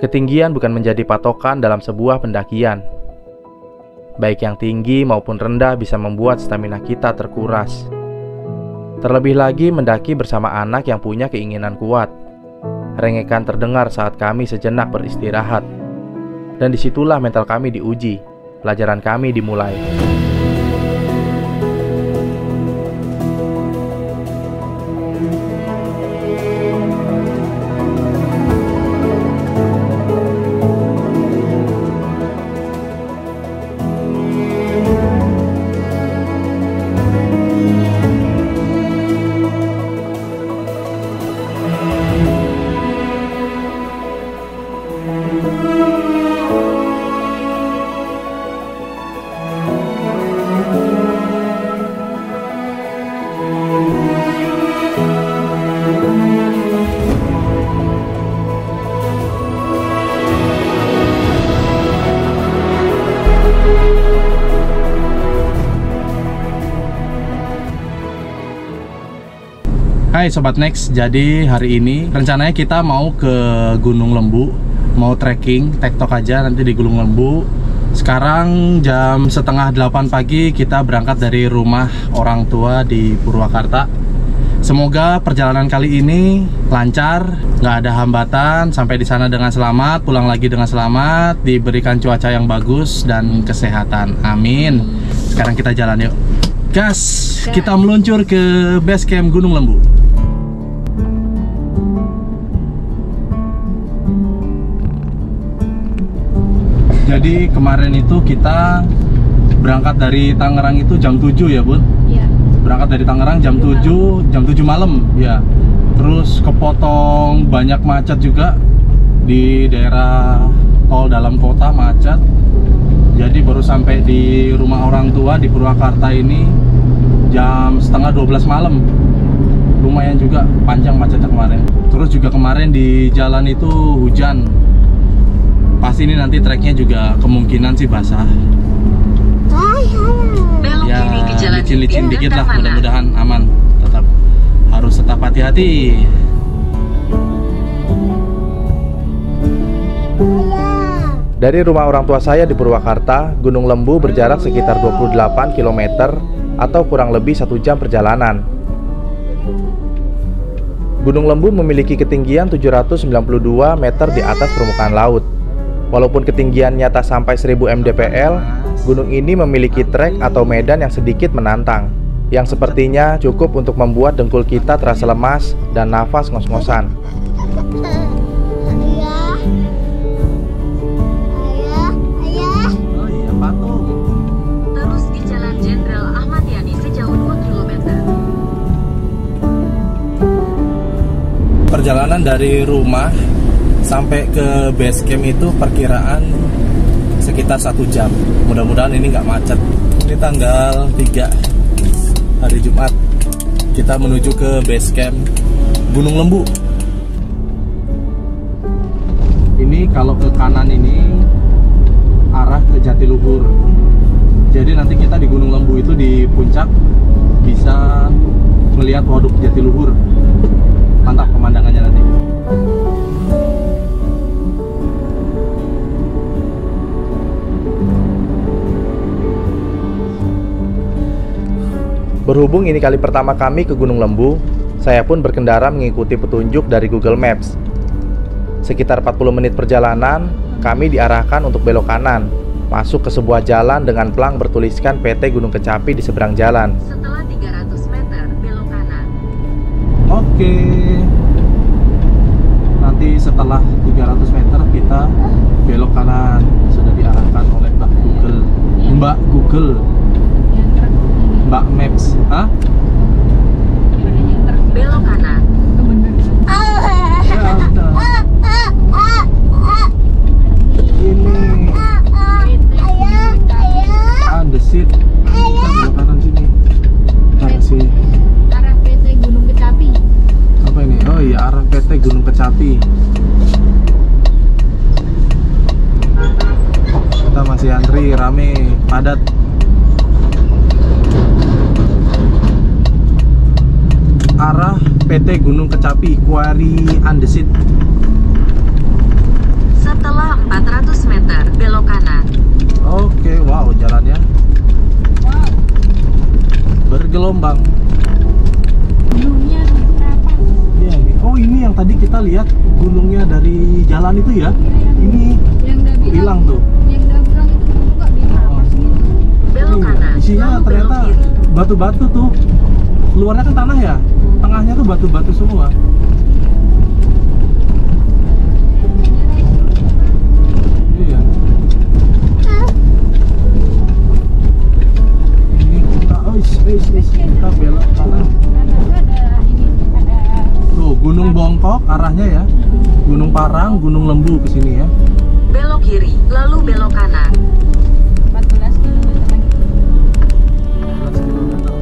Ketinggian bukan menjadi patokan dalam sebuah pendakian. Baik yang tinggi maupun rendah bisa membuat stamina kita terkuras. Terlebih lagi mendaki bersama anak yang punya keinginan kuat. Rengekan terdengar saat kami sejenak beristirahat. Dan disitulah mental kami diuji. Pelajaran kami dimulai. Hai Sobat Next, jadi hari ini rencananya kita mau ke Gunung Lembu. Mau trekking, tektok aja nanti di Gunung Lembu. Sekarang jam setengah 8 pagi kita berangkat dari rumah orang tua di Purwakarta. Semoga perjalanan kali ini lancar, nggak ada hambatan, sampai di sana dengan selamat, pulang lagi dengan selamat, diberikan cuaca yang bagus dan kesehatan. Amin. Sekarang kita jalan yuk. Gas, kita meluncur ke base camp Gunung Lembu. Jadi kemarin itu kita berangkat dari Tangerang itu jam 7 ya Bun? Iya. Berangkat dari Tangerang jam 7 malam ya. Terus kepotong banyak macet juga di daerah tol dalam kota, macet. Jadi baru sampai di rumah orang tua di Purwakarta ini jam setengah 12 malam. Lumayan juga panjang macetnya kemarin. Terus juga kemarin di jalan itu hujan. Pasti ini nanti treknya juga kemungkinan sih basah. Ya licin-licin dikit lah, mudah-mudahan aman. Harus tetap hati-hati. Dari rumah orang tua saya di Purwakarta, Gunung Lembu berjarak sekitar 28 km atau kurang lebih 1 jam perjalanan. Gunung Lembu memiliki ketinggian 792 meter di atas permukaan laut. Walaupun ketinggiannya tak sampai 1000 mdpl, gunung ini memiliki trek atau medan yang sedikit menantang, yang sepertinya cukup untuk membuat dengkul kita terasa lemas dan nafas ngos-ngosan. Terus di Jalan Jenderal Ahmad Yani sejauh 2 km. Perjalanan dari rumah sampai ke base camp itu perkiraan sekitar 1 jam. Mudah-mudahan ini nggak macet. Ini tanggal 3 hari Jumat. Kita menuju ke base camp Gunung Lembu. Ini kalau ke kanan ini arah ke Jatiluhur. Jadi nanti kita di Gunung Lembu itu di puncak bisa melihat Waduk Jatiluhur. Mantap pemandangannya nanti. Berhubung ini kali pertama kami ke Gunung Lembu, saya pun berkendara mengikuti petunjuk dari Google Maps. Sekitar 40 menit perjalanan, kami diarahkan untuk belok kanan, masuk ke sebuah jalan dengan plang bertuliskan PT Gunung Kecapi di seberang jalan. Setelah 300 meter, belok kanan. Oke. Nanti setelah 300 meter kita belok kanan. Sudah diarahkan oleh Mbak Google. Mbak Google. Mbak Maps, hah? Belok kanan. Ini Andesit. Belok kanan sini. Sih. Arah PT Gunung Kecapi. Apa ini? Oh iya, arah PT Gunung Kecapi. Kita masih antri, rame, padat. Arah PT Gunung Kecapi, Quarry Andesit. 1 400 meter, belok kanan. Oke, wow, jalannya Wow. bergelombang. Gunungnya berapa? Iya, oh ini yang tadi kita lihat gunungnya dari jalan itu ya. Ini Yang udah bilang. hilang tuh. Yang udah bilang itu gunung gak bisa Oh. pas gitu. Belok Iya, kanan, isinya lalu belok ternyata kiri. batu-batu tuh. Luarnya kan tanah ya, tengahnya tuh batu-batu semua. Iya. Ini kita, kita belok kanan. Karena itu ada ini, ada Tuh, Gunung Bongkok arahnya ya. Gunung Parang, Gunung Lembu ke sini ya. Belok kiri, lalu belok kanan. 14 km lagi. 14 kilometer.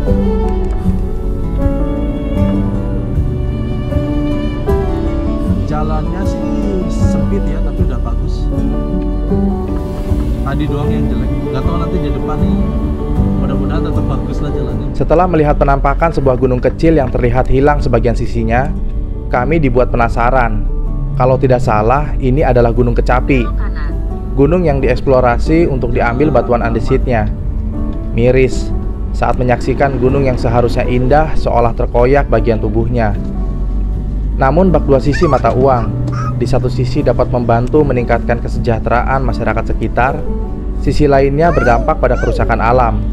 Jalannya sih sempit ya, tapi udah bagus. Tadi doang yang jelek. Gak tau nanti di depan nih, mudah-mudahan tetap bagus lah jalannya. Setelah melihat penampakan sebuah gunung kecil yang terlihat hilang sebagian sisinya, kami dibuat penasaran. Kalau tidak salah, ini adalah Gunung Kecapi, Belok kanan. gunung yang dieksplorasi untuk diambil batuan andesitnya. Miris saat menyaksikan gunung yang seharusnya indah seolah terkoyak bagian tubuhnya. Namun bak dua sisi mata uang. Di satu sisi dapat membantu meningkatkan kesejahteraan masyarakat sekitar, sisi lainnya berdampak pada kerusakan alam,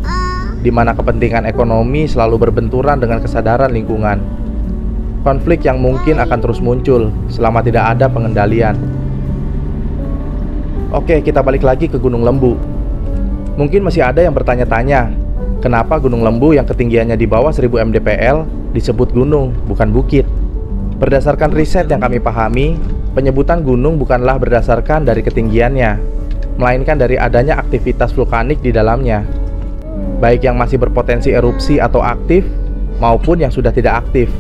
di mana kepentingan ekonomi selalu berbenturan dengan kesadaran lingkungan. Konflik yang mungkin akan terus muncul selama tidak ada pengendalian. Oke, kita balik lagi ke Gunung Lembu. Mungkin masih ada yang bertanya-tanya, kenapa Gunung Lembu yang ketinggiannya di bawah 1000 mdpl disebut gunung, bukan bukit? Berdasarkan riset yang kami pahami, penyebutan gunung bukanlah berdasarkan dari ketinggiannya, melainkan dari adanya aktivitas vulkanik di dalamnya, baik yang masih berpotensi erupsi atau aktif, maupun yang sudah tidak aktif.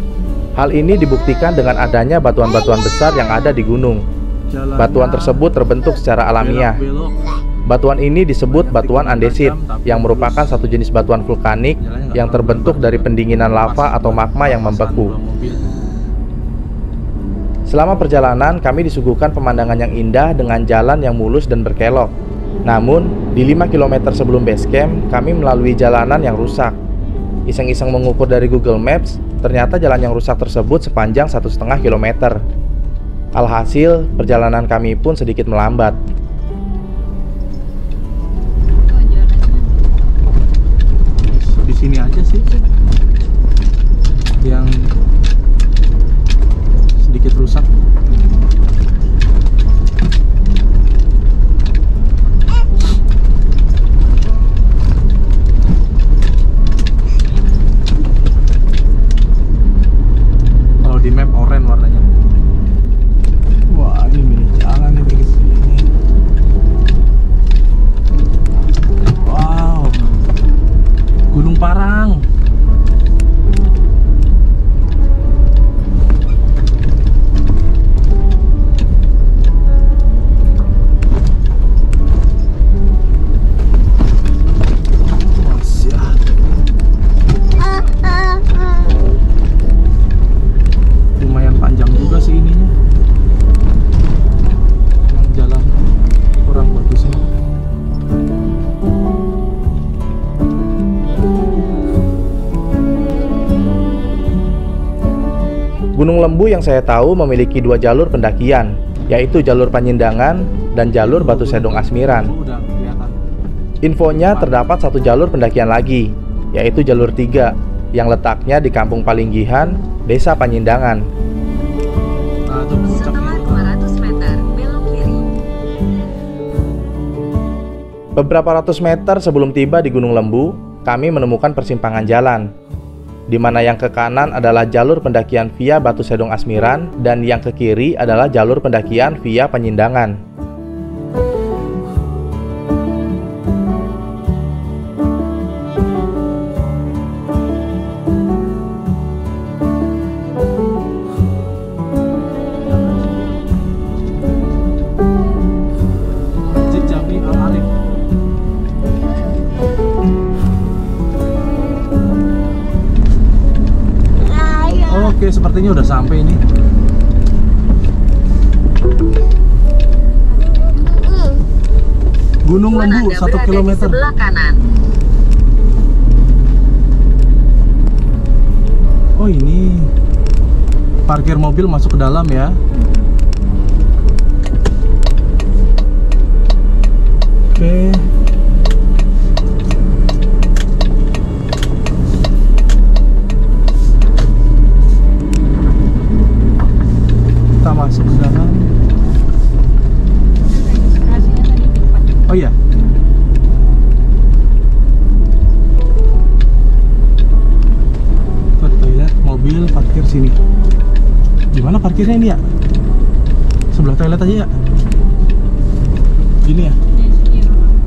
Hal ini dibuktikan dengan adanya batuan-batuan besar yang ada di gunung. Batuan tersebut terbentuk secara alamiah. Batuan ini disebut batuan andesit, yang merupakan satu jenis batuan vulkanik yang terbentuk dari pendinginan lava atau magma yang membeku. Selama perjalanan, kami disuguhkan pemandangan yang indah dengan jalan yang mulus dan berkelok. Namun, di 5 km sebelum base camp, kami melalui jalanan yang rusak. Iseng-iseng mengukur dari Google Maps, ternyata jalan yang rusak tersebut sepanjang 1,5 km. Alhasil, perjalanan kami pun sedikit melambat. Oh, jalannya. Di sini aja sih yang sedikit rusak. Kalau di map oranye warnanya. Wah, ini jalan ini ke sini. Wow. Gunung Parang. Wah, siap. Lumayan panjang juga sih ininya. Emang jalan kurang bagus ini. Gunung Lembu yang saya tahu memiliki 2 jalur pendakian, yaitu jalur Panyindangan dan jalur Batu Sedong Asmiran. Infonya terdapat 1 jalur pendakian lagi, yaitu jalur 3, yang letaknya di Kampung Palinggihan, Desa Panyindangan. Setelah 200 meter, belok kiri. Beberapa ratus meter sebelum tiba di Gunung Lembu, kami menemukan persimpangan jalan, di mana yang ke kanan adalah jalur pendakian via Batu Sedong Asmiran dan yang ke kiri adalah jalur pendakian via Panyindangan. Oke, sepertinya udah sampai ini. Gunung Tujuan Lembu Anda 1 berada di kilometer. sebelah kanan. Oh ini parkir mobil masuk ke dalam ya. Oke. Kita masuk ke dalam. Registrasinya tadi di depan. Oh iya. Tuh, toilet, mobil, parkir sini. Di mana parkirnya ini ya? Sebelah toilet aja ya. Gini ya.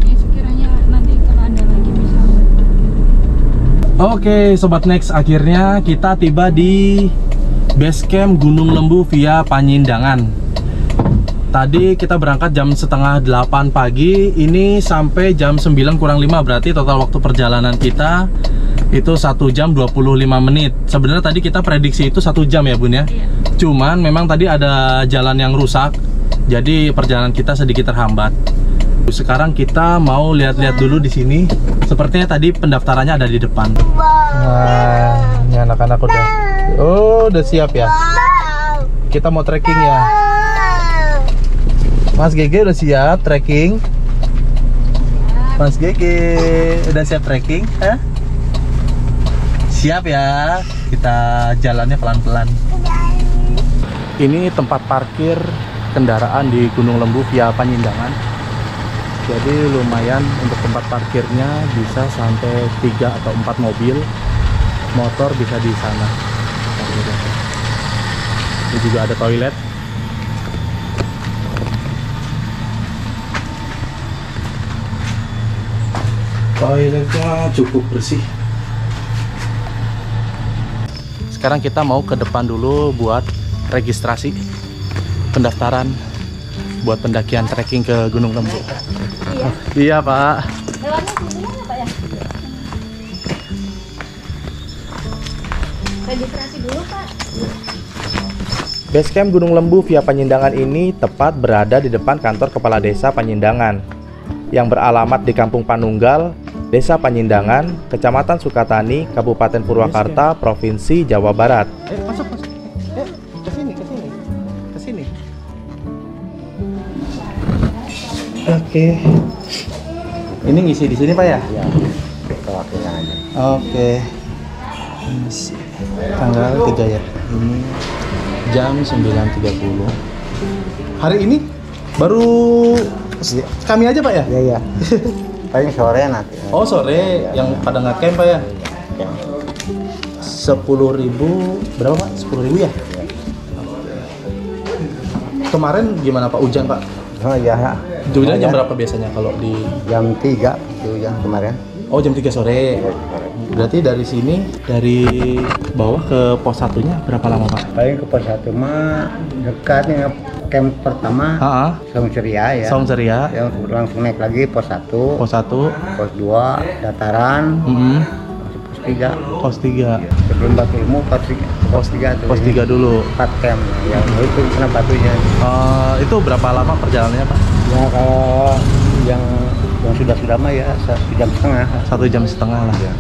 Ya sekiranya nanti kalau ada lagi bisa buat parkir. Oke, Sobat Next, akhirnya kita tiba di base camp Gunung Lembu via Panjindangan. Tadi kita berangkat jam setengah 8 pagi, ini sampai jam 9 kurang 5, berarti total waktu perjalanan kita itu 1 jam 25 menit. Sebenarnya tadi kita prediksi itu 1 jam ya Bun ya. Iya. Cuman memang tadi ada jalan yang rusak, jadi perjalanan kita sedikit terhambat. Sekarang kita mau lihat-lihat dulu di sini. Sepertinya tadi pendaftarannya ada di depan. Nah, ini anak-anak udah. Oh, udah siap ya. Kita mau trekking ya. Mas Gege udah siap trekking. Mas Gege udah siap trekking? Hah? Siap ya. Kita jalannya pelan-pelan. Ini tempat parkir kendaraan di Gunung Lembu via Panjindangan. Jadi lumayan untuk tempat parkirnya, bisa sampai 3 atau 4 mobil. Motor bisa di sana. Ini juga ada toilet. Toiletnya cukup bersih. Sekarang kita mau ke depan dulu buat registrasi pendaftaran buat pendakian trekking ke Gunung Lembu. Iya. Iya Pak. Lewatnya kebetulan Pak ya? Registrasi dulu Pak. Base camp Gunung Lembu via Panjindangan ini tepat berada di depan kantor Kepala Desa Panjindangan yang beralamat di Kampung Panunggal, Desa Panjindangan, Kecamatan Sukatani, Kabupaten Purwakarta, Provinsi Jawa Barat. Masuk. Ke sini. Oke. Ini ngisi di sini Pak ya? Iya, perwakilan aja. Oke. Tanggal 3 ya. Ini jam 9.30. Hari ini baru kami aja Pak ya? Iya. Paling sore nanti. Oh sore, yang pada nge-camp Pak ya? Ya. 10.000 berapa Pak? 10.000 ya? Kemarin gimana Pak, hujan Pak? Oh iya. Hujannya jam berapa biasanya kalau di... Jam 3 hujan kemarin. Oh jam 3 sore. Berarti dari sini, dari bawah ke pos 1-nya berapa lama Pak? Paling ke pos 1 mah dekatnya camp pertama. Saung Ceria ya. Saung Ceria. Ya, langsung naik lagi pos 1. Pos 1. Pos 2 dataran. Masih pos 3. Pos 3. Sebelum Batu Ilmu pos 3 tuh. Pos 3 dulu. 4 camp. Ya itu kena batunya. Itu berapa lama perjalanannya Pak? Ya kalau yang sudah mah ya 1,5 jam. 1,5 jam lah. Ya.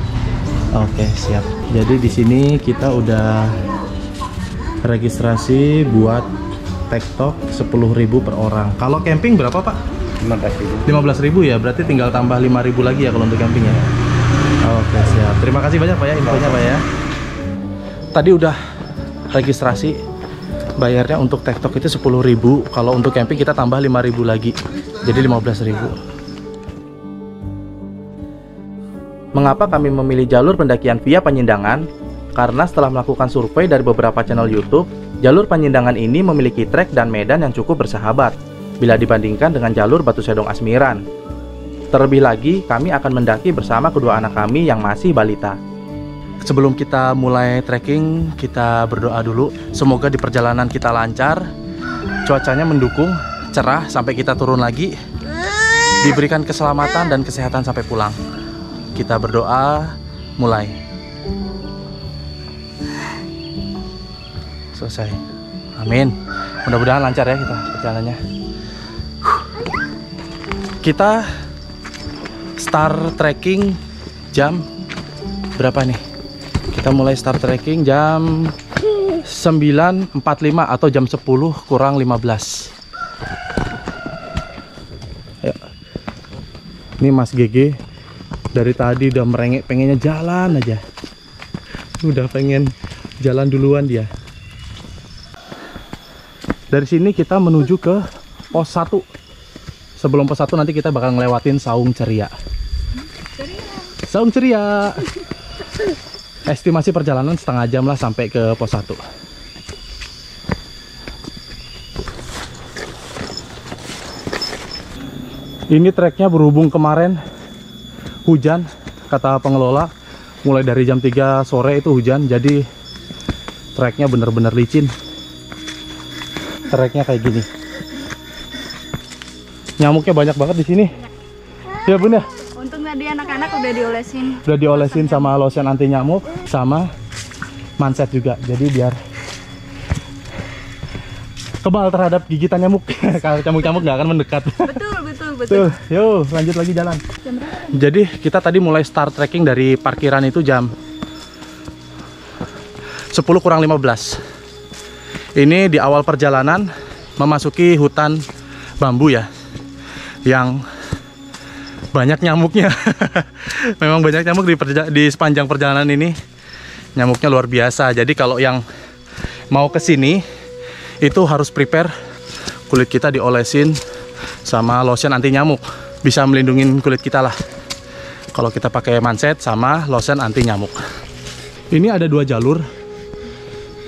Oke, siap. Jadi di sini kita udah registrasi buat TikTok 10.000 per orang. Kalau camping berapa Pak? 15.000. 15.000 ya, berarti tinggal tambah 5.000 lagi ya kalau untuk camping ya. Oke, siap. Terima kasih banyak Pak ya infonya Pak ya. Tadi udah registrasi, bayarnya untuk TikTok itu 10.000. Kalau untuk camping kita tambah 5.000 lagi, jadi 15.000. Mengapa kami memilih jalur pendakian via Panjindangan? Karena setelah melakukan survei dari beberapa channel YouTube, jalur Panjindangan ini memiliki trek dan medan yang cukup bersahabat bila dibandingkan dengan jalur Batu Sedong Asmiran. Terlebih lagi, kami akan mendaki bersama kedua anak kami yang masih balita. Sebelum kita mulai trekking, kita berdoa dulu. Semoga di perjalanan kita lancar, cuacanya mendukung, cerah sampai kita turun lagi, diberikan keselamatan dan kesehatan sampai pulang. Kita berdoa, mulai. Selesai. Amin. Mudah-mudahan lancar ya kita perjalanannya. Kita start trekking jam berapa nih? Kita mulai start trekking jam 9.45 atau jam 10 kurang 15. Ayo. Ini Mas GG dari tadi udah merengek pengennya jalan aja. Udah pengen jalan duluan dia. Dari sini kita menuju ke pos 1. Sebelum pos 1 nanti kita bakal ngelewatin Saung Ceria. Saung Ceria. Estimasi perjalanan setengah jam lah sampai ke pos 1. Ini treknya berhubung kemarin hujan, kata pengelola. Mulai dari jam 3 sore itu hujan, jadi treknya bener-bener licin. Treknya kayak gini. Nyamuknya banyak banget di sini. Ya Bun ya. Untung tadi anak-anak udah diolesin. Udah diolesin sama lotion anti nyamuk, sama manset juga. Jadi biar kebal terhadap gigitan nyamuk. Kalau nyamuk-nyamuk nggak akan mendekat. Betul. Yo, lanjut lagi jalan. Jadi kita tadi mulai start trekking dari parkiran itu jam 10 kurang 15. Ini di awal perjalanan memasuki hutan bambu ya, yang banyak nyamuknya. Memang banyak nyamuk di sepanjang perjalanan ini. Nyamuknya luar biasa. Jadi kalau yang mau ke sini itu harus prepare kulit kita diolesin sama lotion anti nyamuk. Bisa melindungi kulit kita lah kalau kita pakai manset sama lotion anti nyamuk. Ini ada 2 jalur.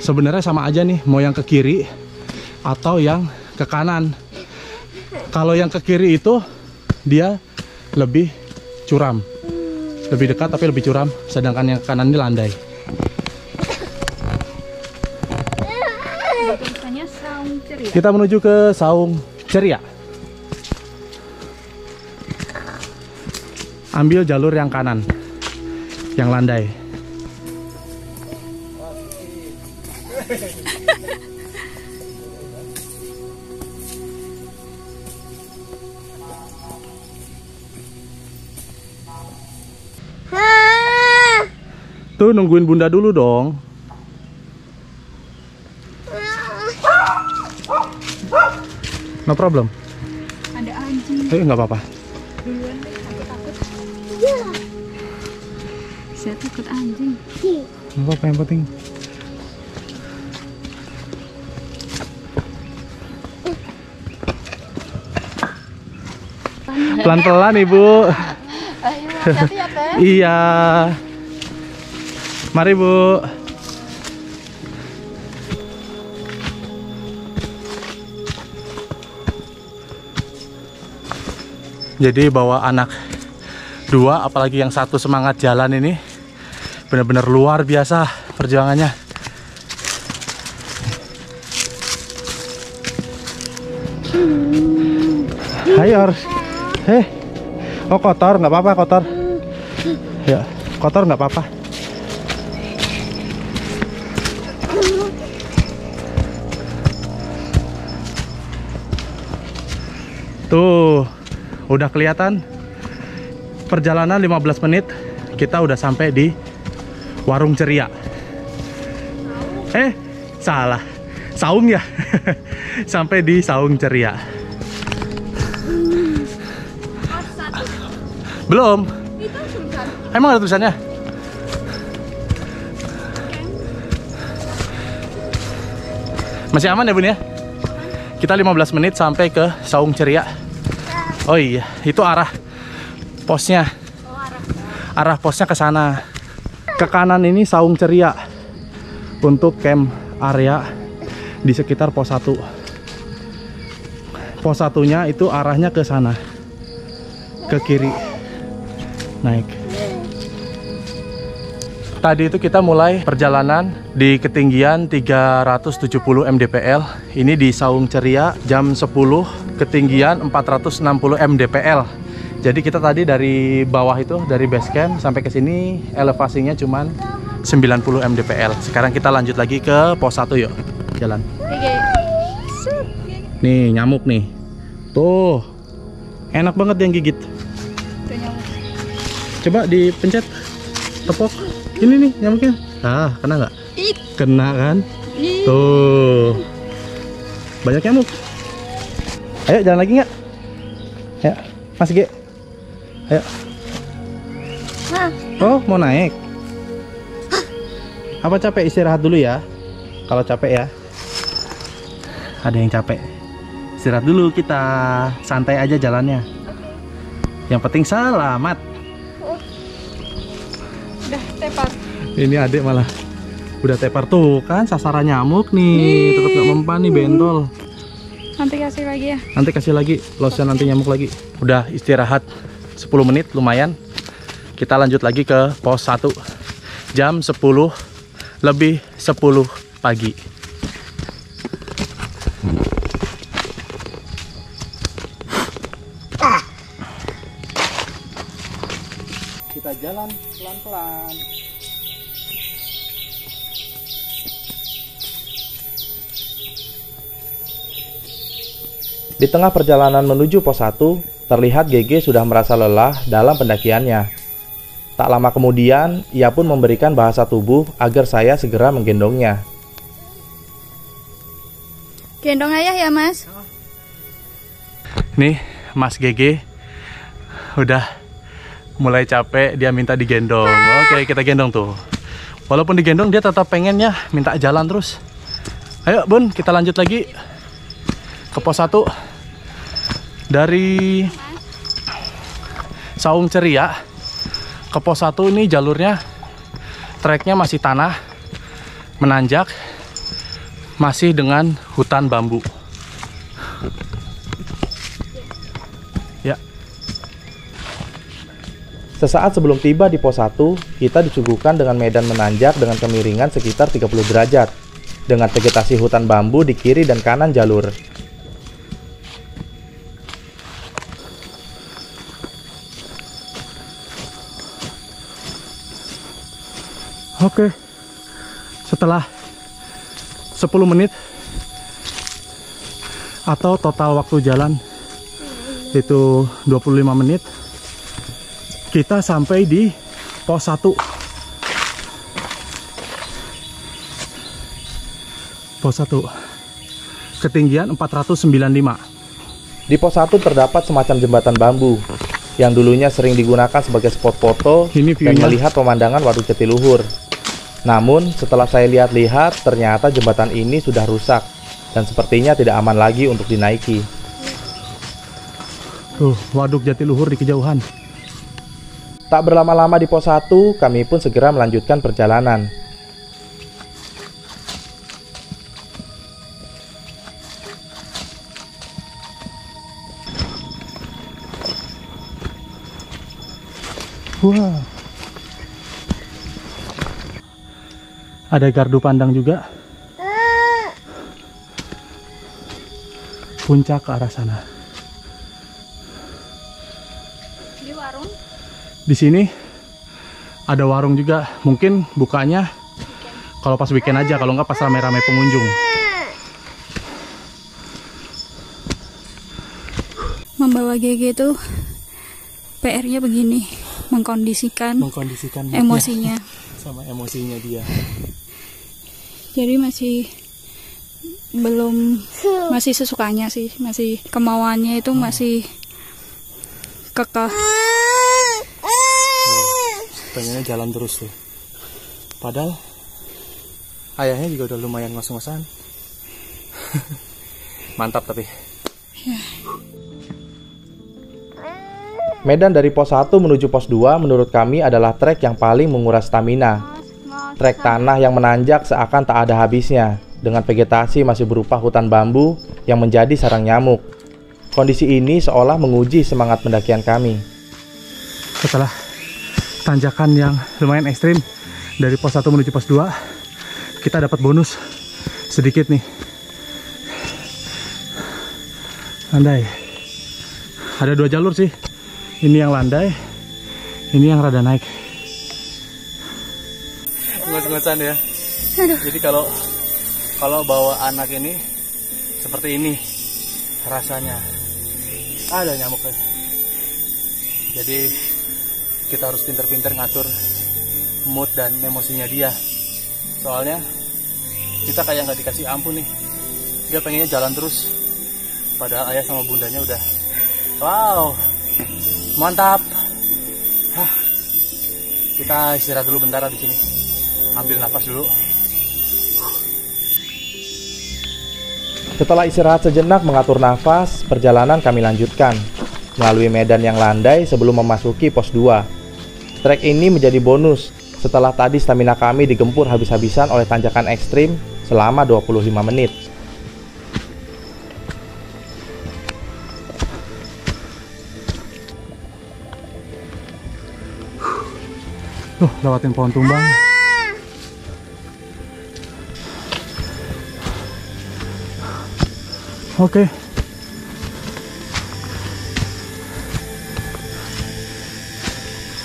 Sebenarnya sama aja nih, mau yang ke kiri atau yang ke kanan. Kalau yang ke kiri itu dia lebih curam, lebih dekat tapi lebih curam, sedangkan yang ke kanan ini landai. Tulisannya Saung Ceria. Kita menuju ke Saung Ceria. Ambil jalur yang kanan, yang landai. Tuh nungguin bunda dulu dong. No problem. Ada anjing. Nggak apa-apa. Duluan deh, aku takut. Saya takut anjing. Nggak apa-apa, yang penting. Pelan-pelan Ibu. Ayo, hati-hati ya Teh. Iya. Mari Bu. Jadi bawa anak 2, apalagi yang 1 semangat jalan ini, benar-benar luar biasa perjuangannya. Ayo, oh kotor, nggak apa-apa kotor. Ya, kotor nggak apa-apa. Tuh, udah kelihatan. Perjalanan 15 menit, kita udah sampai di Warung Ceria. Salah. Saung ya. Sampai di Saung Ceria. Belum. Emang ada tulisannya? Masih aman ya Bun ya? Kita 15 menit sampai ke Saung Ceria. Oh iya, itu arah posnya. Arah posnya ke sana. Ke kanan ini Saung Ceria untuk camp area di sekitar pos 1. Pos 1-nya itu arahnya ke sana. Ke kiri. Naik. Tadi itu kita mulai perjalanan di ketinggian 370 mdpl. Ini di Saung Ceria jam 10, ketinggian 460 mdpl. Jadi kita tadi dari bawah itu, dari base camp sampai ke sini elevasinya cuman 90 mdpl. Sekarang kita lanjut lagi ke pos 1 yuk. Jalan. Nih nyamuk nih. Tuh. Enak banget yang gigit. Coba dipencet, tepok. Ini nih nyamuknya. Ah, kena nggak? Kena kan? Tuh. Banyak nyamuk. Ayo jalan lagi nggak? Ya, Mas G. Ayo. Oh, mau naik. Apa capek? Istirahat dulu ya. Kalau capek ya. Ada yang capek. Istirahat dulu kita. Santai aja jalannya. Yang penting selamat. Udah tepar. Ini adik malah udah tepar tuh kan, sasaran nyamuk nih. Tetap nggak mempan nih, bentol. Nanti kasih lagi ya. Nanti kasih lagi, lotion nanti nyamuk lagi. Udah istirahat 10 menit lumayan. Kita lanjut lagi ke pos 1. Jam 10 lebih 10 pagi. Kita jalan pelan-pelan. Di tengah perjalanan menuju pos 1, terlihat GG sudah merasa lelah dalam pendakiannya. Tak lama kemudian, ia pun memberikan bahasa tubuh agar saya segera menggendongnya. Gendong ayah ya, Mas. Nih, Mas GG udah mulai capek, dia minta digendong. Oke, kita gendong tuh. Walaupun digendong, dia tetap pengennya minta jalan terus. Ayo Bun, kita lanjut lagi ke pos 1. Dari Saung Ceria ke pos 1 ini jalurnya, treknya masih tanah, menanjak, masih dengan hutan bambu. Ya. Sesaat sebelum tiba di pos 1, kita disuguhkan dengan medan menanjak dengan kemiringan sekitar 30 derajat, dengan vegetasi hutan bambu di kiri dan kanan jalur. Oke, setelah 10 menit atau total waktu jalan itu 25 menit, kita sampai di pos 1. Pos 1, ketinggian 495. Di pos 1 terdapat semacam jembatan bambu yang dulunya sering digunakan sebagai spot foto dan melihat pemandangan Waduk Jatiluhur. Namun setelah saya lihat-lihat, ternyata jembatan ini sudah rusak dan sepertinya tidak aman lagi untuk dinaiki. Tuh, Waduk Jatiluhur di kejauhan. Tak berlama-lama di pos 1, kami pun segera melanjutkan perjalanan. Wah. Ada gardu pandang juga. Puncak ke arah sana. Di warung? Di sini ada warung juga. Mungkin bukanya kalau pas weekend aja, kalau nggak pas rame-rame pengunjung. Membawa GG itu PR-nya begini, mengkondisikan emosinya. Sama emosinya dia. Jadi masih sesukanya sih, masih kemauannya itu masih kekeh. Pengennya jalan terus tuh. Padahal ayahnya juga udah lumayan ngos-ngosan. Mantap tapi. Ya. Medan dari pos 1 menuju pos 2 menurut kami adalah trek yang paling menguras stamina. Trek tanah yang menanjak seakan tak ada habisnya, dengan vegetasi masih berupa hutan bambu yang menjadi sarang nyamuk. Kondisi ini seolah menguji semangat pendakian kami. Setelah tanjakan yang lumayan ekstrim dari pos 1 menuju pos 2, kita dapat bonus sedikit nih. Landai. Ada 2 jalur sih. Ini yang landai, ini yang rada naik. Ngos-ngosan ya. Aduh. Jadi kalau bawa anak ini seperti ini rasanya. Ada nyamuknya. Jadi kita harus pinter-pinter ngatur mood dan emosinya dia. Soalnya kita kayak nggak dikasih ampun nih. Dia pengennya jalan terus, padahal ayah sama bundanya udah wow, mantap. Kita istirahat dulu bentar di sini, ambil nafas dulu. Setelah istirahat sejenak mengatur nafas, perjalanan kami lanjutkan melalui medan yang landai sebelum memasuki pos 2. Trek ini menjadi bonus setelah tadi stamina kami digempur habis-habisan oleh tanjakan ekstrim selama 25 menit. Lewatin pohon tumbang. Oke.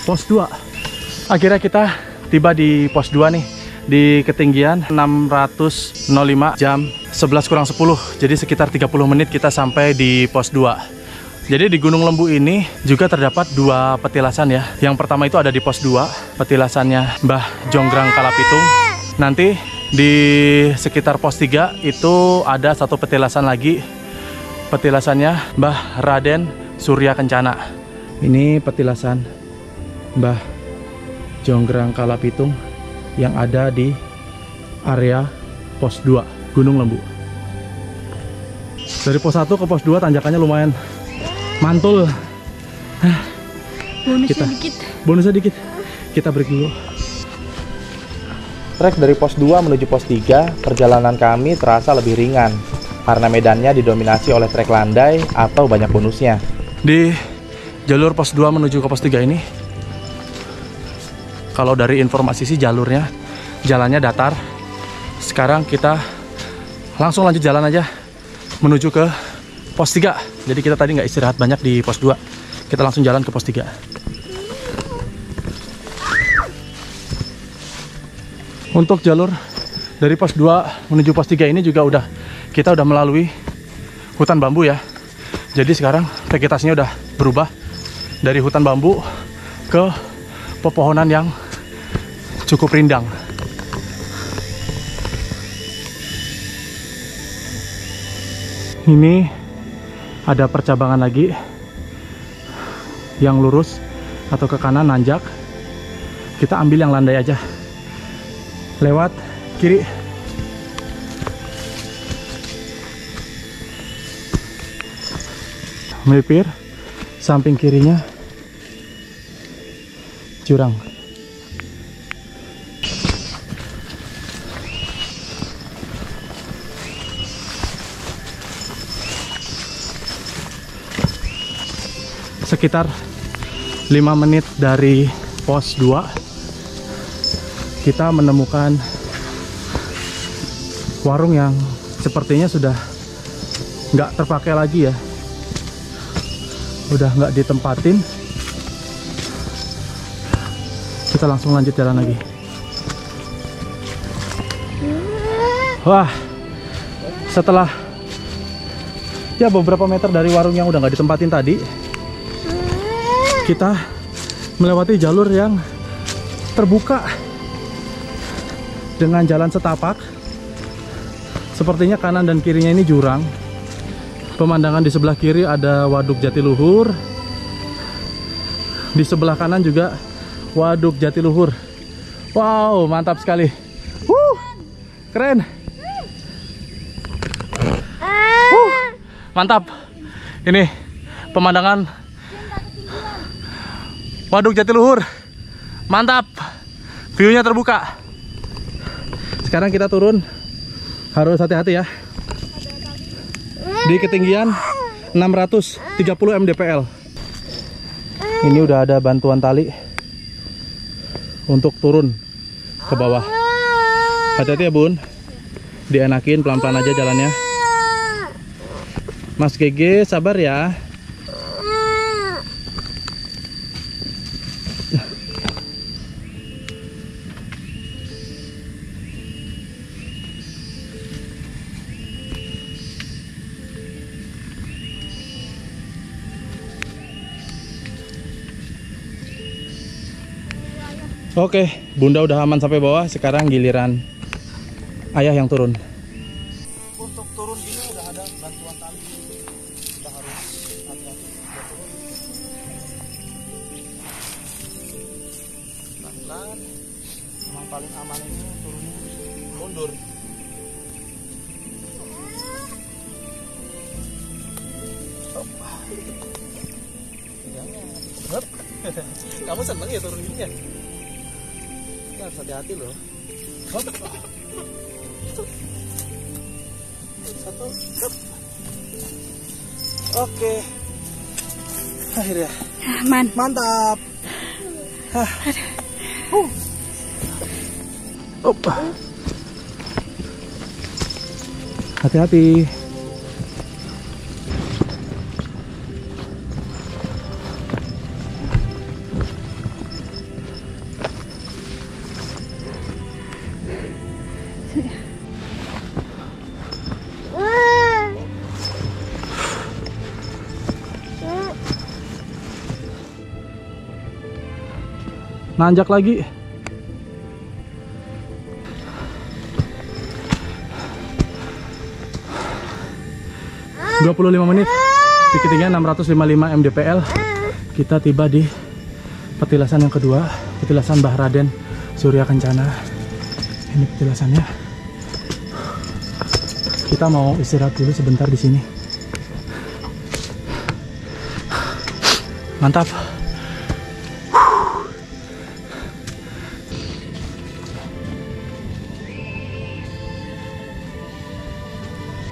Pos 2. Akhirnya kita tiba di pos 2 nih, di ketinggian 605 jam 11 kurang 10. Jadi sekitar 30 menit kita sampai di pos 2. Jadi di Gunung Lembu ini juga terdapat 2 petilasan ya. Yang pertama itu ada di pos 2, petilasannya Mbah Jonggrang Kalapitung. Nanti di sekitar pos 3 itu ada 1 petilasan lagi, petilasannya Mbah Raden Surya Kencana. Ini petilasan Mbah Jonggrang Kalapitung yang ada di area pos 2 Gunung Lembu. Dari pos 1 ke pos 2 tanjakannya lumayan mantul. Bonusnya dikit. Kita break dulu. Trek dari pos 2 menuju pos 3, perjalanan kami terasa lebih ringan karena medannya didominasi oleh trek landai atau banyak bonusnya. Di jalur pos 2 menuju ke pos 3 ini, kalau dari informasi sih jalannya datar. Sekarang kita langsung lanjut jalan aja menuju ke pos 3. Jadi kita tadi nggak istirahat banyak di pos 2. Kita langsung jalan ke pos 3. Untuk jalur dari pos 2 menuju pos 3 ini juga kita udah melalui hutan bambu ya. Jadi sekarang vegetasinya udah berubah dari hutan bambu ke pepohonan yang cukup rindang. Ini ada percabangan lagi yang lurus atau ke kanan nanjak. Kita ambil yang landai aja. Lewat kiri. Melipir, samping kirinya jurang. Sekitar 5 menit dari pos 2 kita menemukan warung yang sepertinya sudah nggak terpakai lagi ya, udah nggak ditempatin. Kita langsung lanjut jalan lagi. Wah, setelah ya beberapa meter dari warung yang udah nggak ditempatin tadi, kita melewati jalur yang terbuka dengan jalan setapak. Sepertinya kanan dan kirinya ini jurang. Pemandangan di sebelah kiri ada Waduk Jatiluhur, di sebelah kanan juga Waduk Jatiluhur. Wow, mantap sekali. Keren. Mantap. Ini pemandangan Waduk Jatiluhur. Mantap. View-nya terbuka. Sekarang kita turun. Harus hati-hati ya. Di ketinggian 630 mdpl. Ini udah ada bantuan tali untuk turun ke bawah. Hati-hati ya Bun. Dienakin pelan-pelan aja jalannya. Mas GG sabar ya. Oke, Bunda udah aman sampai bawah. Sekarang giliran Ayah yang turun. Untuk turun ini udah ada bantuan tali. Kita harus hati-hati turun. Pelan-pelan. Yang paling aman ini turunnya mundur. Kamu seneng ya turun gini ya? Harus hati-hati loh. Satu, oke. Akhirnya. Mantap. Hati-hati. Nanjak lagi. Dua 25 menit di ketinggian 655 mdpl. Kita tiba di petilasan yang kedua, petilasan Mbah Raden Surya Kencana. Ini petilasannya. Kita mau istirahat dulu sebentar di sini. Mantap.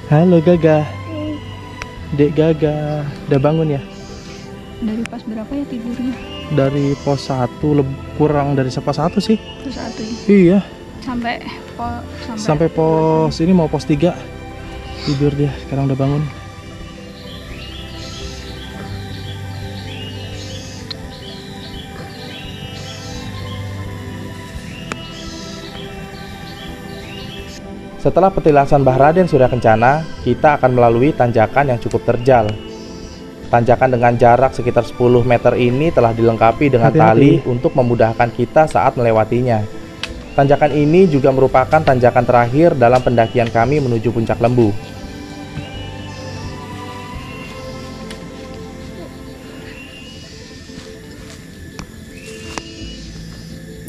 Halo Gaga. Dek Gaga, udah bangun ya? Dari pos berapa ya tidurnya? Dari pos 1, kurang dari pos 1 sih. Pos 1 ya? Iya. Sampai pos ini mau pos 3. Tidur dia, sekarang udah bangun. Setelah petilasan Mbah Raden Surya Kencana, kita akan melalui tanjakan yang cukup terjal. Tanjakan dengan jarak sekitar 10 meter ini telah dilengkapi dengan tali untuk memudahkan kita saat melewatinya. Tanjakan ini juga merupakan tanjakan terakhir dalam pendakian kami menuju Puncak Lembu.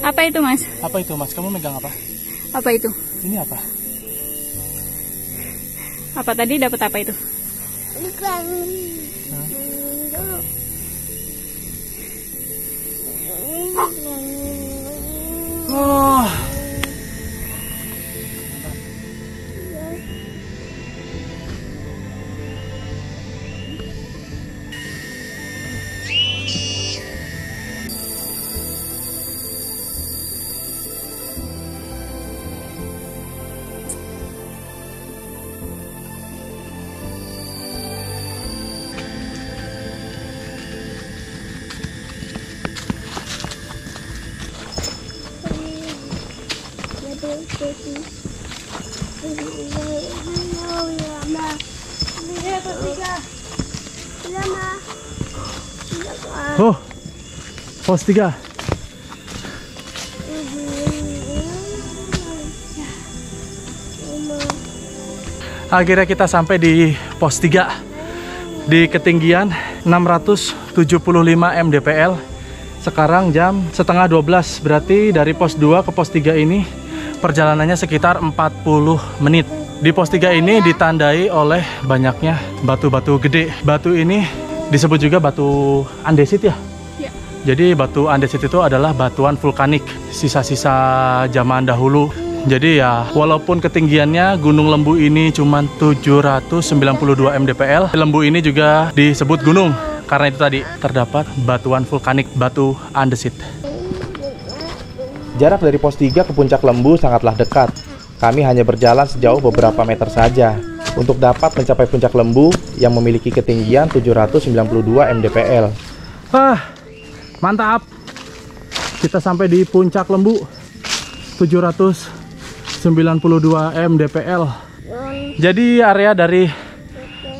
Apa itu, Mas? Apa itu, Mas? Kamu megang apa? Apa itu? Ini apa? Apa tadi dapat apa itu? Oh. Oh, pos 3. Akhirnya kita sampai di pos 3 di ketinggian 675 mdpl. Sekarang jam setengah 12, berarti dari pos 2 ke pos 3 ini perjalanannya sekitar 40 menit. Di pos 3 ini ditandai oleh banyaknya batu-batu gede. Batu ini disebut juga batu andesit ya? Ya. Jadi batu andesit itu adalah batuan vulkanik, sisa-sisa zaman dahulu. Jadi ya, walaupun ketinggiannya Gunung Lembu ini cuma 792 mdpl, Lembu ini juga disebut gunung karena itu tadi terdapat batuan vulkanik, batu andesit. Jarak dari pos 3 ke Puncak Lembu sangatlah dekat. Kami hanya berjalan sejauh beberapa meter saja untuk dapat mencapai Puncak Lembu yang memiliki ketinggian 792 mdpl. Mantap. Kita sampai di Puncak Lembu 792 mdpl. Jadi area dari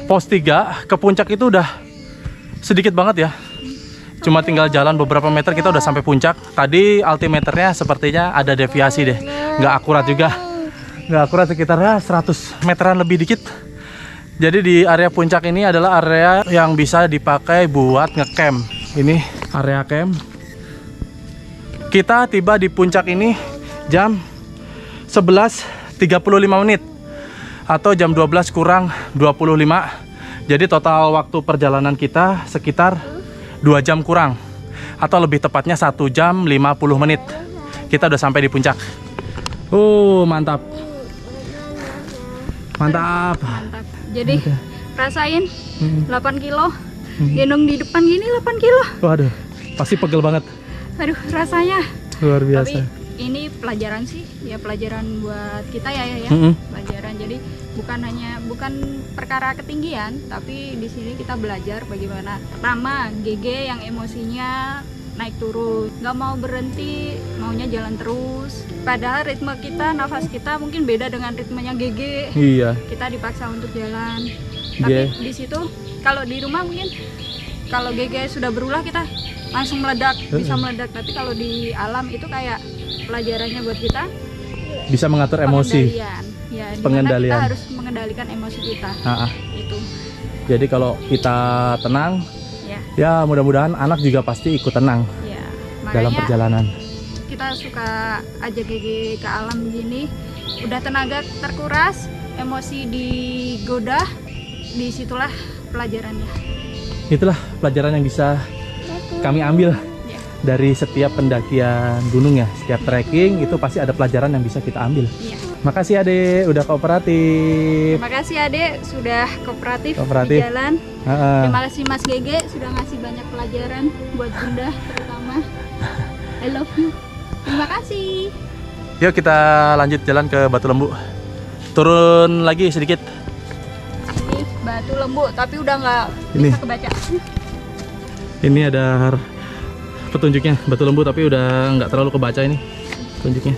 pos 3 ke puncak itu udah sedikit banget ya. Cuma tinggal jalan beberapa meter kita udah sampai puncak. Tadi altimeternya sepertinya ada deviasi deh, nggak akurat juga. Nggak akurat, sekitar 100 meteran lebih dikit. Jadi di area puncak ini adalah area yang bisa dipakai buat ngecamp. Ini area camp. Kita tiba di puncak ini jam 11.35 menit atau jam 12 kurang 25. Jadi total waktu perjalanan kita sekitar 2 jam kurang, atau lebih tepatnya 1 jam 50 menit. Kita udah sampai di puncak. Mantap. Mantap. Mantap. Jadi rasain 8 kilo, gendong di depan gini 8 kilo. Waduh, pasti pegel banget. Aduh, rasanya Luar biasa. Tapi ini pelajaran sih, ya pelajaran buat kita ya. Pelajaran. Jadi bukan perkara ketinggian, tapi di sini kita belajar bagaimana pertama GG yang emosinya naik turun, nggak mau berhenti, maunya jalan terus. Padahal ritme kita, nafas kita mungkin beda dengan ritmenya GG. Iya. Kita dipaksa untuk jalan. Tapi di situ kalau di rumah mungkin kalau GG sudah berulah kita langsung meledak, bisa meledak. Tapi kalau di alam itu kayak pelajarannya buat kita bisa mengatur emosi. Ya, pengendalian. Kita harus mengendalikan emosi kita. Itu. Jadi kalau kita tenang, ya mudah-mudahan anak juga pasti ikut tenang dalam perjalanan. Kita suka ajak GG ke alam begini, udah tenaga terkuras, emosi digoda, disitulah pelajarannya. Itulah pelajaran yang bisa kami ambil dari setiap pendakian gunung ya. Setiap trekking itu pasti ada pelajaran yang bisa kita ambil. Makasih Ade, udah kooperatif. Terima kasih Ade, sudah kooperatif. Di jalan. Terima kasih Mas Gege sudah ngasih banyak pelajaran buat Bunda terutama. I love you. Terima kasih. Yuk kita lanjut jalan ke Batu Lembu. Turun lagi sedikit. Ini Batu Lembu, tapi udah nggak bisa kebaca. Ini ada petunjuknya Batu Lembu, tapi udah nggak terlalu kebaca ini petunjuknya.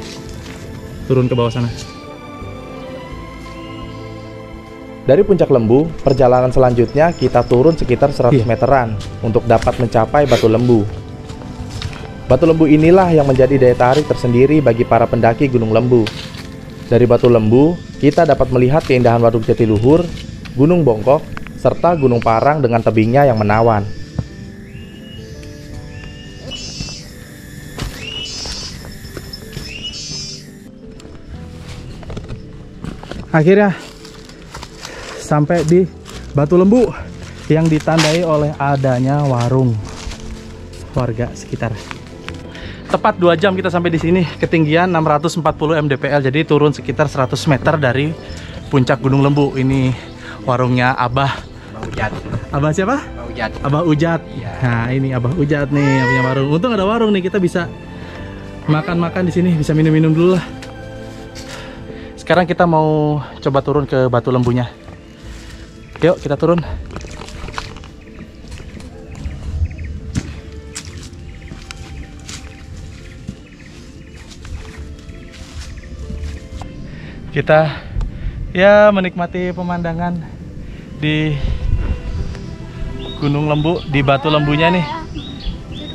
Turun ke bawah sana. Dari puncak Lembu, perjalanan selanjutnya kita turun sekitar 100 meteran untuk dapat mencapai Batu Lembu. Batu Lembu inilah yang menjadi daya tarik tersendiri bagi para pendaki Gunung Lembu. Dari Batu Lembu, kita dapat melihat keindahan Waduk Jatiluhur, Gunung Bongkok, serta Gunung Parang dengan tebingnya yang menawan. Akhirnya sampai di Batu Lembu yang ditandai oleh adanya warung warga sekitar. Tepat 2 jam kita sampai di sini, ketinggian 640 mdpl, jadi turun sekitar 100 meter dari puncak Gunung Lembu. Ini warungnya Abah Ujat. Abah siapa? Abah Ujat. Abah Ujat. Ya. Nah, ini Abah Ujat nih yang punya warung. Untung ada warung nih, kita bisa makan-makan di sini, bisa minum-minum dulu lah. Sekarang kita mau coba turun ke Batu Lembunya. Yuk kita turun. Kita ya menikmati pemandangan di Gunung Lembu, di Batu Lembunya nih.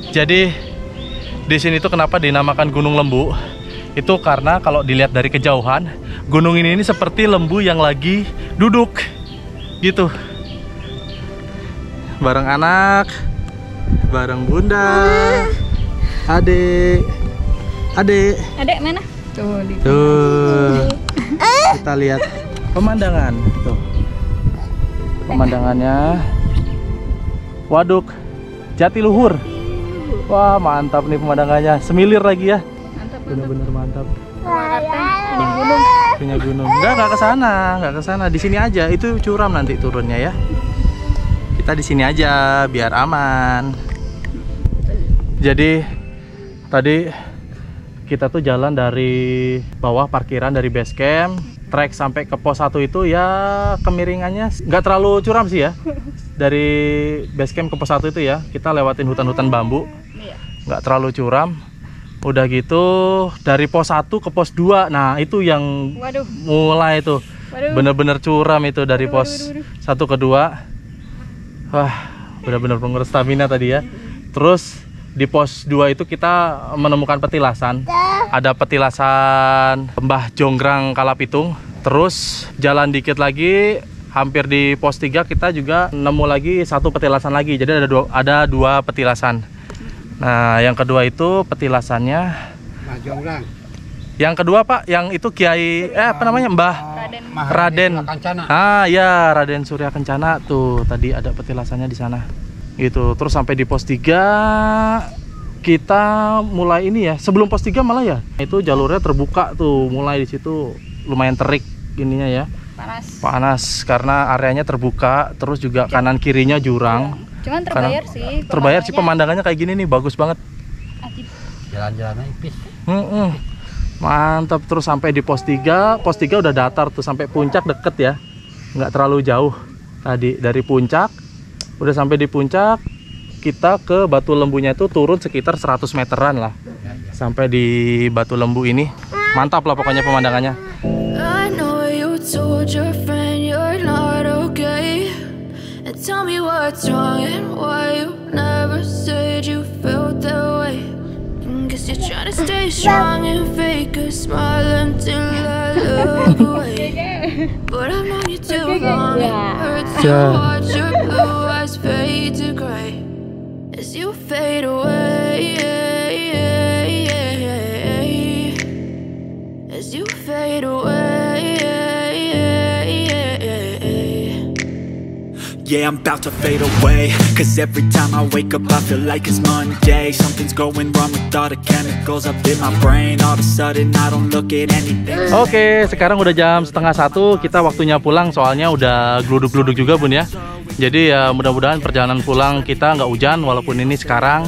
Jadi di sini tuh kenapa dinamakan Gunung Lembu? Itu karena kalau dilihat dari kejauhan, gunung ini seperti lembu yang lagi duduk gitu. Bareng anak, bareng bunda, adek. Adek mana? Tuh. Kita lihat pemandangan tuh. Pemandangannya Waduk Jatiluhur. Wah, mantap nih pemandangannya. Semilir lagi ya. Bener-bener mantap. Punya gunung. Enggak ke sana, di sini aja. Itu curam nanti turunnya ya. Kita di sini aja biar aman. Jadi tadi kita tuh jalan dari bawah parkiran, dari base camp, trek sampai ke pos 1 itu ya kemiringannya nggak terlalu curam sih ya. Dari base camp ke pos 1 itu ya, kita lewatin hutan-hutan bambu, nggak terlalu curam. Udah gitu dari pos 1 ke pos 2, nah itu yang mulai tuh bener-bener curam itu dari pos 1 ke 2. Wah, bener-bener penguras stamina tadi ya. Terus di pos 2 itu kita menemukan petilasan. Ada petilasan Mbah Jonggrang Kalapitung. Terus jalan dikit lagi, hampir di pos 3 kita juga nemu lagi satu petilasan lagi. Jadi ada dua petilasan. Nah, yang kedua itu petilasannya Mbah Jonggrang. Yang kedua Pak, yang itu Kiai apa namanya, Mbah Raden. Ah ya, Raden Surya Kencana tuh. Tadi ada petilasannya di sana. Gitu. Terus sampai di pos 3 kita mulai ini ya. Sebelum pos 3 malah ya. Itu jalurnya terbuka tuh. Mulai di situ lumayan terik ininya ya. Panas karena areanya terbuka, terus juga kanan kirinya jurang. Cuman terbayar sih. Terbayar sih pemandangannya kayak gini nih, bagus banget. Jalan-jalannya ipis. Mantap. Terus sampai di pos 3 udah datar tuh, sampai puncak deket ya, nggak terlalu jauh. Tadi dari puncak udah sampai di puncak, kita ke Batu Lembunya itu turun sekitar 100 meteran lah sampai di Batu Lembu ini. Mantap lah pokoknya pemandangannya. I know you told your friend you're not okay, and tell me what's wrong and why you never said you felt that way. Guess you're trying to stay strong and fake a smile until I look away. But I've known you too long, it hurts to watch your blue eyes fade to gray as you fade away, as you fade away. Yeah, I'm about to fade away, cause every time I wake up I feel like it's Monday. Something's going wrong with all the chemicals up in my brain. All of a sudden I don't look at anything. Oke, sekarang udah jam 12:30, kita waktunya pulang soalnya udah gluduk-gluduk juga Bun ya. Jadi ya mudah-mudahan perjalanan pulang kita nggak hujan, walaupun ini sekarang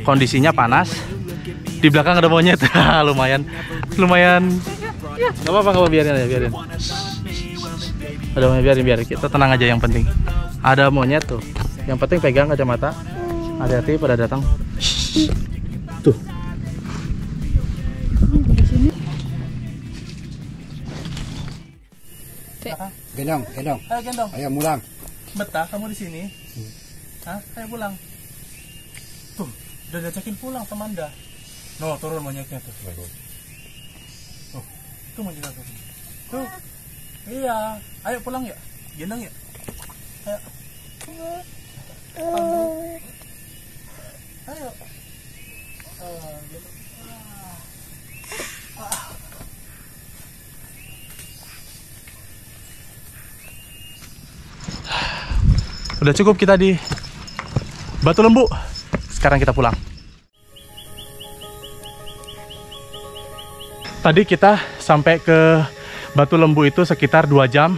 kondisinya panas. Di belakang ada monyet. lumayan nggak apa-apa, biarin aja, biarin. Ada monyet, biarin, kita tenang aja, yang penting ada monyet tuh. Yang penting pegang kacamata, hati-hati pada datang. Tuh. Gendong. Ayo gendong. Ayo mulang. Betah kamu di sini? Hah? Ayo pulang. Tuh, udah diajakin pulang teman dah. No, turun monyetnya tuh. Tuh, itu monyetnya tuh. Tuh. Iya, ayo pulang ya. Gendong ya. Ayo. Ayo. Gendong. Udah cukup kita di Batu Lembu. Sekarang kita pulang. Tadi kita sampai ke Batu Lembu itu sekitar 2 jam.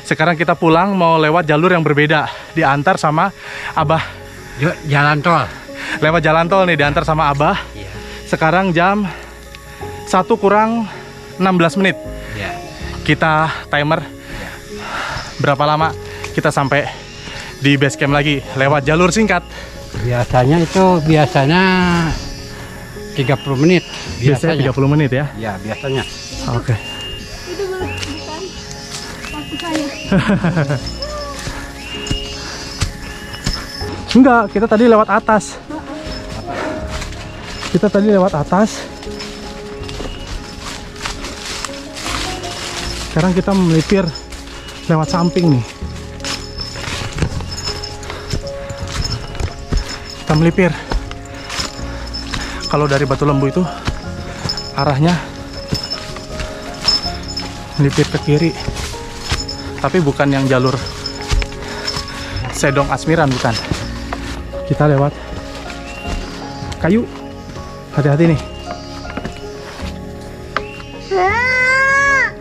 Sekarang kita pulang mau lewat jalur yang berbeda. Diantar sama Abah. Jalan tol. Lewat jalan tol nih, diantar sama Abah. Iya. Sekarang jam 1 kurang 16 menit. Iya. Kita timer. Berapa lama kita sampai di base camp lagi lewat jalur singkat. Biasanya 30 menit. Biasanya 30 menit ya? Ya, biasanya. Oke. Itu bukan waktu saya. Enggak, kita tadi lewat atas. Sekarang kita melipir lewat samping nih. Kita melipir. Kalau dari Batu Lembu itu arahnya melipir ke kiri, tapi bukan yang jalur Sedong Asmiran, bukan. Kita lewat kayu. Hati-hati nih.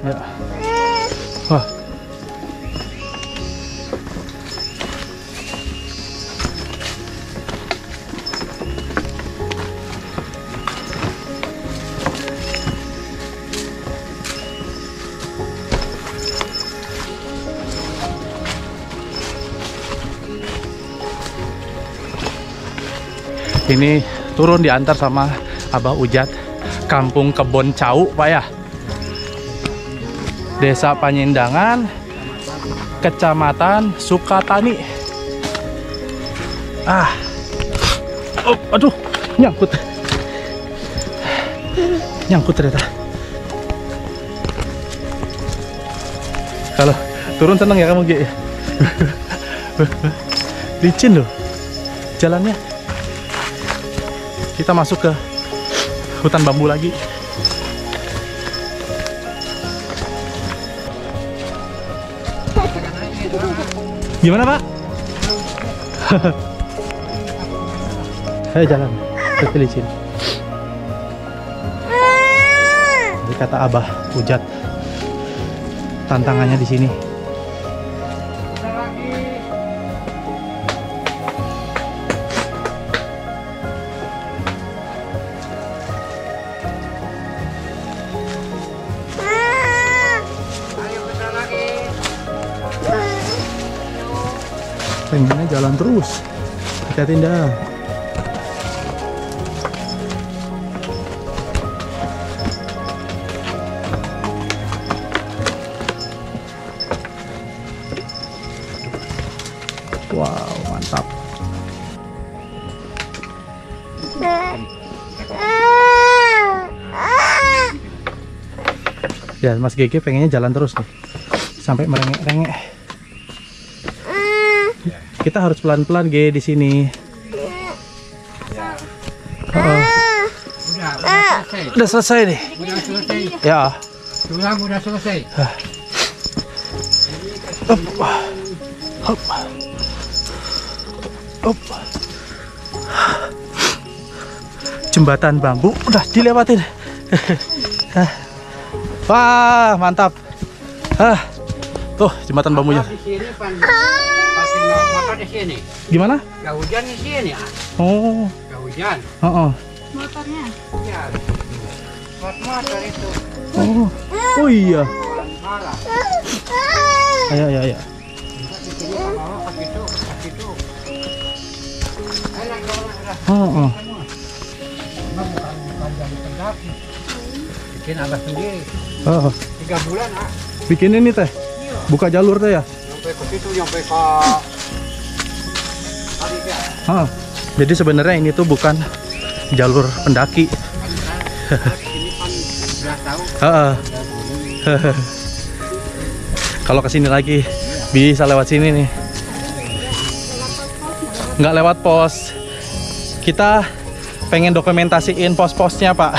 Ya. Wah. Ini turun diantar sama Abah Ujat, Kampung Kebon Cau, Pak ya. Desa Panyindangan, Kecamatan Sukatani. Oh, aduh, nyangkut. Nyangkut ternyata. Kalau turun seneng ya kamu, Gi? Licin loh jalannya. Kita masuk ke hutan bambu lagi. Gimana, Pak? Ayo jalan, tapi licin. Jadi kata Abah Ujat, tantangannya di sini. Pengennya jalan terus, hati-hati dah. Wow, mantap. Ya, Mas Gege pengennya jalan terus nih, sampai merengek-rengek. Kita harus pelan-pelan, Ge, di sini. Udah selesai nih. Udah selesai. Ya. Sulam udah selesai. Hop. Hop. Hop. Jembatan bambu udah dilewatin. Wah, mantap. Tuh jembatan bambunya. Di sini. Gimana? Gak hujan di sini. Oh. Gak hujan. Motornya. Ya. Motor itu. Oh. Oh iya. Malah. Ayo. Di sini bawah pas itu. Enak orang udah. Bukan jadi pendaki. Bikin Abah sendiri. 3 bulan, Bikin ini teh. Buka jalur teh ya. Sampai ke situ, sampai ke Jadi sebenarnya ini tuh bukan jalur pendaki. Kalau kesini lagi bisa lewat sini nih. Nggak lewat pos. Kita pengen dokumentasiin pos-posnya, Pak.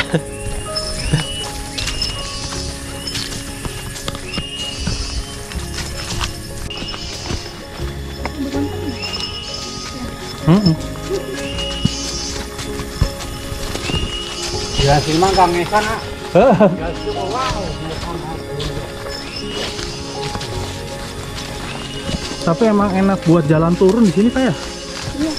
Ya sini mah gang ngesan, Tapi emang enak buat jalan turun di sini, Pak ya? Iya.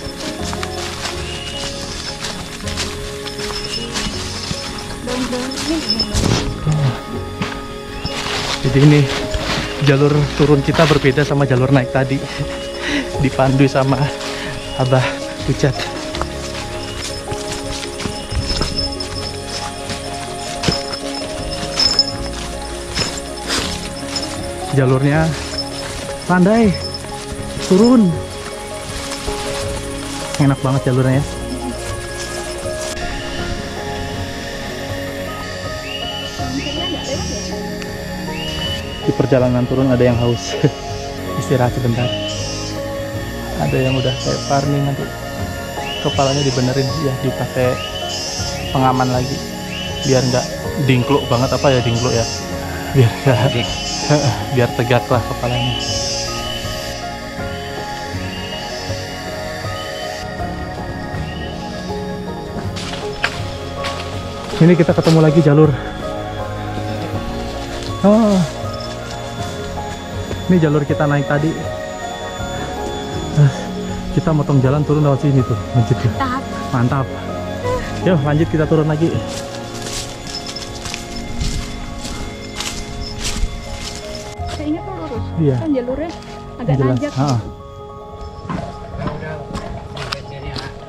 Jadi ini jalur turun kita berbeda sama jalur naik tadi. Dipandu sama Abah Ujat. Jalurnya landai, turun. Enak banget jalurnya ya. Di perjalanan turun ada yang haus. Istirahat sebentar. Ada yang udah kayak farming, nanti kepalanya dibenerin ya, dipakai pengaman lagi biar nggak dingkluk banget. Apa ya dingkluk ya, biar tegak lah kepalanya. Ini kita ketemu lagi jalur. Ini jalur kita naik tadi. Kita motong jalan turun lewat sini tuh. Mantap. Yuk lanjut, kita turun lagi. Kayaknya tuh lurus. Iya. Kan jalurnya agak nanjak.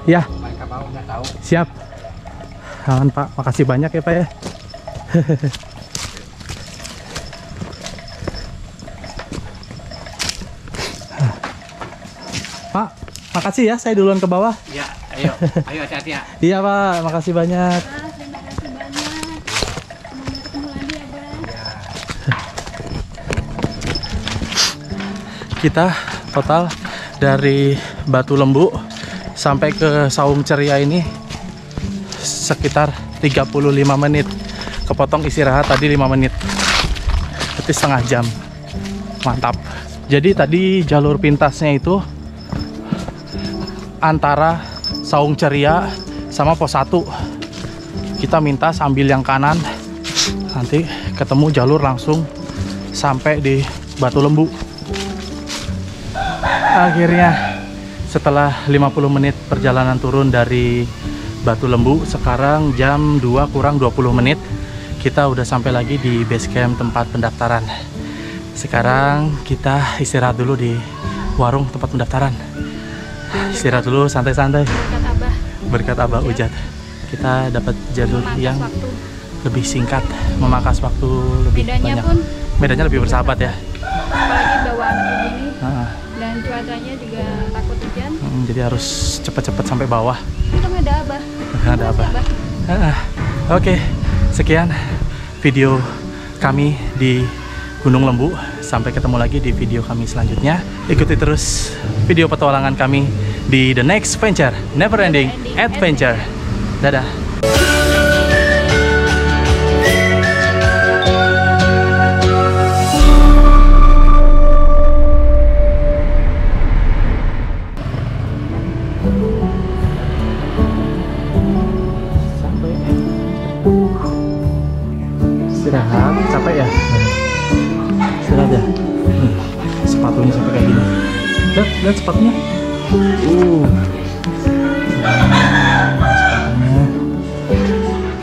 Ya. Mereka mau udah tahu. Siap. Aman, Pak. Makasih banyak ya, Pak ya. Pak, makasih ya, saya duluan ke bawah. Ya, Ayo, hati-hati ya. Iya Pak, makasih banyak. Terima kasih banyak. Semoga ketemu lagi ya, Bang. Kita total dari Batu Lembu sampai ke Saung Ceria ini sekitar 35 menit. Kepotong istirahat tadi 5 menit. Berarti setengah jam. Mantap. Jadi tadi jalur pintasnya itu antara Saung Ceria sama pos 1. Kita minta ambil yang kanan, nanti ketemu jalur langsung sampai di Batu Lembu. Akhirnya setelah 50 menit perjalanan turun dari Batu Lembu, sekarang jam 2 kurang 20 menit kita udah sampai lagi di base camp tempat pendaftaran. Sekarang kita istirahat dulu di warung tempat pendaftaran. Istirahat dulu santai-santai. Berkat Abah Ujat kita dapat jalur yang lebih singkat, memangkas waktu lebih banyak. Medannya lebih bersahabat ya. Apalagi bawa anak begini. Dan cuacanya juga takut hujan. Jadi harus cepat-cepat sampai bawah. Untung ada Abah. Ada Abah. Oke, sekian video kami di Gunung Lembu. Sampai ketemu lagi di video kami selanjutnya. Ikuti terus video petualangan kami di The Next Venture, Never Ending Adventure. Dadah. Istirahat, capek ya? Istirahat ya? Sepatunya sampai kayak gini. Lihat sepatunya. Sepatunya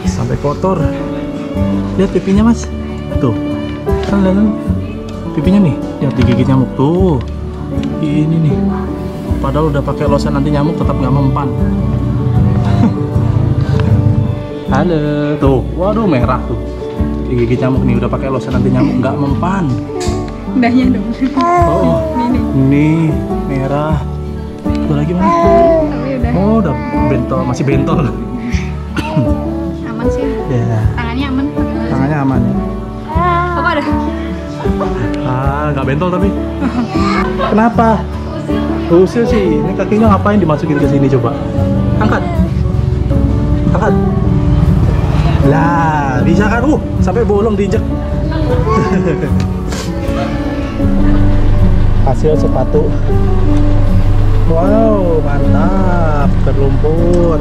sampai kotor. Lihat pipinya Mas. Tuh. Kan lihat pipinya nih. Lihat digigit nyamuk tuh. Ini nih. Padahal udah pakai lotion anti nyamuk tetap nggak mempan. Halo. Tuh. Waduh merah tuh. Digigit nyamuk nih, udah pakai lotion anti nyamuk nggak mempan. Udahnya dong. Oh, ini merah. Tuh lagi mana? Oh, udah bentol, masih bentol. Aman sih. Ya. Tangannya aman. Tangannya aman ya. Apa ada? Nggak bentol tapi. Kenapa? Usil sih. Ini kakinya ngapain dimasukin ke sini coba? Angkat. Angkat. Lah, bisa kan? Sampai bolong diinjek. Hasil sepatu. Wow, mantap, berlumpur.